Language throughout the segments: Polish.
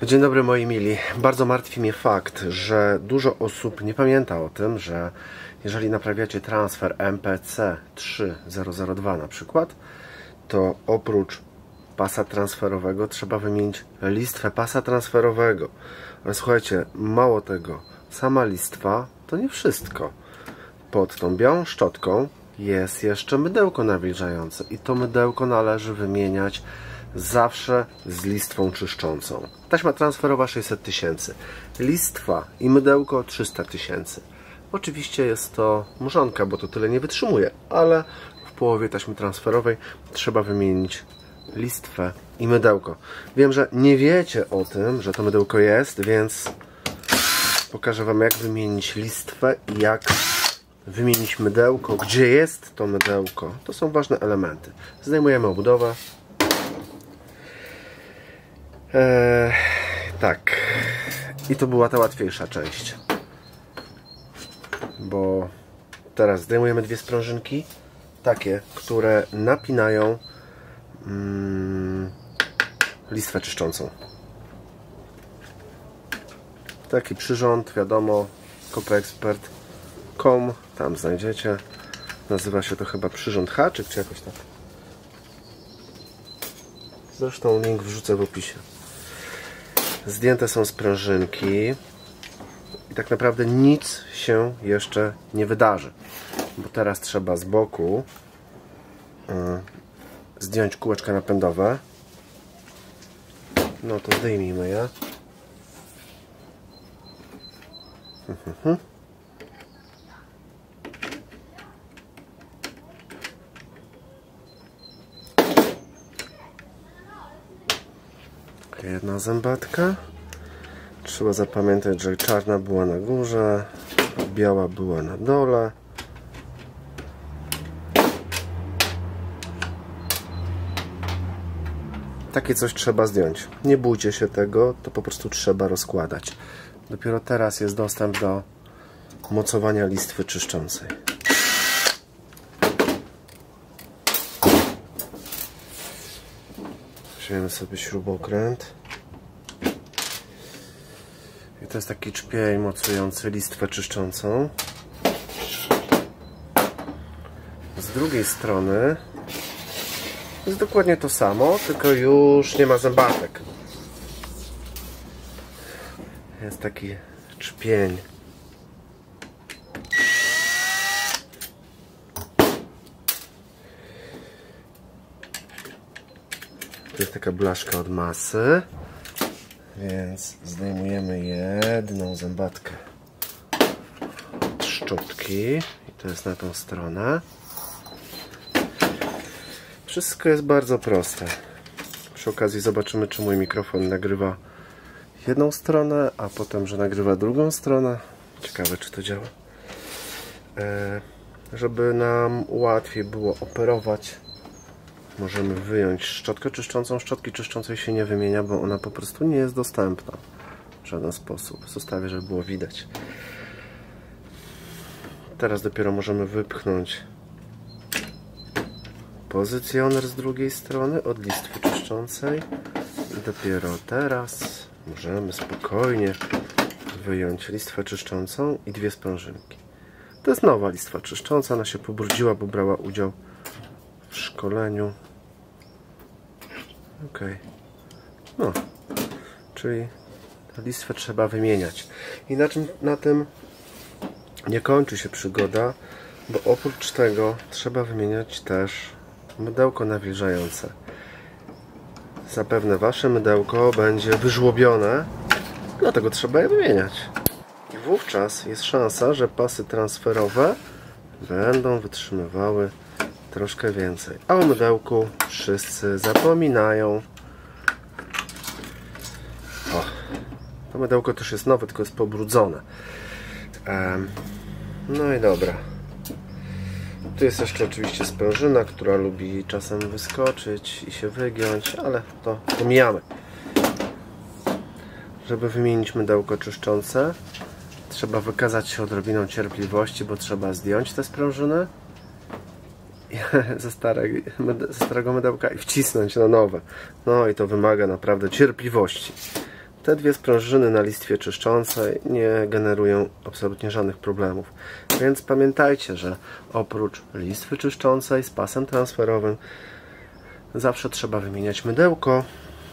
Dzień dobry moi mili. Bardzo martwi mnie fakt, że dużo osób nie pamięta o tym, że jeżeli naprawiacie transfer MPC 3002 na przykład, to oprócz pasa transferowego trzeba wymienić listwę pasa transferowego. Ale słuchajcie, mało tego, sama listwa to nie wszystko. Pod tą białą szczotką jest jeszcze mydełko nawilżające i to mydełko należy wymieniać zawsze z listwą czyszczącą. Taśma transferowa 600 000, listwa i mydełko 300 000. Oczywiście jest to mrzonka, bo to tyle nie wytrzymuje, ale w połowie taśmy transferowej trzeba wymienić listwę i mydełko. Wiem, że nie wiecie o tym, że to mydełko jest, więc pokażę Wam, jak wymienić listwę i jak wymienić mydełko, gdzie jest to mydełko. To są ważne elementy. Zdejmujemy obudowę. Tak. I to była ta łatwiejsza część. Bo teraz zdejmujemy dwie sprężynki. Takie, które napinają listwę czyszczącą. Taki przyrząd, wiadomo, copaexpert.com, tam znajdziecie. Nazywa się to chyba przyrząd haczyk, czy jakoś tak. Zresztą link wrzucę w opisie. Zdjęte są sprężynki i tak naprawdę nic się jeszcze nie wydarzy, bo teraz trzeba z boku zdjąć kółeczka napędowe. No to zdejmijmy je. Jedna zębatka. Trzeba zapamiętać, że czarna była na górze, biała była na dole. Takie coś trzeba zdjąć. Nie bójcie się tego, to po prostu trzeba rozkładać. Dopiero teraz jest dostęp do mocowania listwy czyszczącej. Weźmiemy sobie śrubokręt. I to jest taki czpień mocujący listwę czyszczącą. Z drugiej strony jest dokładnie to samo, tylko już nie ma zębatek. Jest taki czpień. To jest taka blaszka od masy, więc zdejmujemy jedną zębatkę od szczotki i to jest na tą stronę. Wszystko jest bardzo proste. Przy okazji zobaczymy, czy mój mikrofon nagrywa jedną stronę, a potem, że nagrywa drugą stronę. Ciekawe, czy to działa. Żeby nam łatwiej było operować, możemy wyjąć szczotkę czyszczącą. Szczotki czyszczącej się nie wymienia, bo ona po prostu nie jest dostępna w żaden sposób. Zostawię, żeby było widać. Teraz dopiero możemy wypchnąć pozycjoner z drugiej strony od listwy czyszczącej. I dopiero teraz możemy spokojnie wyjąć listwę czyszczącą i dwie sprężynki. To jest nowa listwa czyszcząca. Ona się pobrudziła, bo brała udział w szkoleniu. Ok. No. Czyli listwę trzeba wymieniać. I na tym nie kończy się przygoda, bo oprócz tego trzeba wymieniać też mydełko nawilżające. Zapewne wasze mydełko będzie wyżłobione, dlatego trzeba je wymieniać. I wówczas jest szansa, że pasy transferowe będą wytrzymywały troszkę więcej. A o mydełku wszyscy zapominają. O, to mydełko też jest nowe, tylko jest pobrudzone. No i dobra. Tu jest jeszcze oczywiście sprężyna, która lubi czasem wyskoczyć i się wygiąć, ale to pomijamy. Żeby wymienić mydełko czyszczące, trzeba wykazać się odrobiną cierpliwości, bo trzeba zdjąć te sprężyny ze starego mydełka i wcisnąć na nowe. No i to wymaga naprawdę cierpliwości. Te dwie sprężyny na listwie czyszczącej nie generują absolutnie żadnych problemów. Więc pamiętajcie, że oprócz listwy czyszczącej z pasem transferowym zawsze trzeba wymieniać mydełko,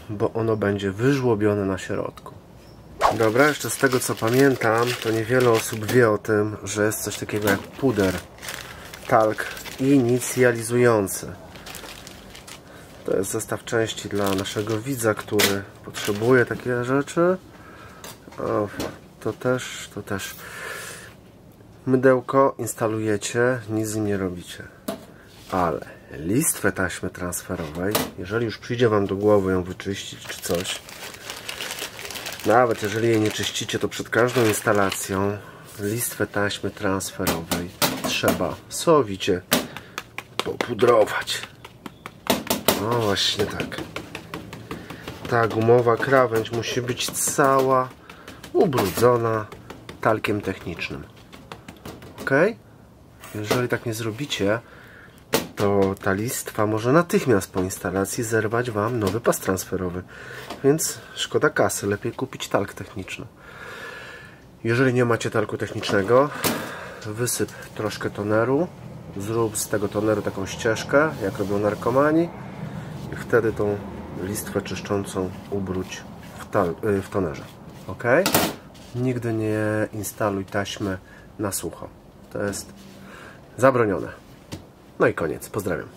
bo ono będzie wyżłobione na środku. Dobra, jeszcze z tego co pamiętam, to niewiele osób wie o tym, że jest coś takiego jak puder, talk inicjalizujący. To jest zestaw części dla naszego widza, który potrzebuje takie rzeczy. O, to też. Mydełko instalujecie, nic z nim nie robicie. Ale listwę taśmy transferowej, jeżeli już przyjdzie Wam do głowy ją wyczyścić czy coś, nawet jeżeli jej nie czyścicie, to przed każdą instalacją listwę taśmy transferowej trzeba sowicie popudrować. No właśnie tak. Ta gumowa krawędź musi być cała ubrudzona talkiem technicznym. Ok? Jeżeli tak nie zrobicie, to ta listwa może natychmiast po instalacji zerwać Wam nowy pas transferowy. Więc szkoda kasy, lepiej kupić talk techniczny. Jeżeli nie macie talku technicznego, wysyp troszkę toneru, zrób z tego toneru taką ścieżkę, jak robią narkomani, i wtedy tą listwę czyszczącą ubróć w tonerze. Ok? Nigdy nie instaluj taśmy na sucho. To jest zabronione. No i koniec. Pozdrawiam.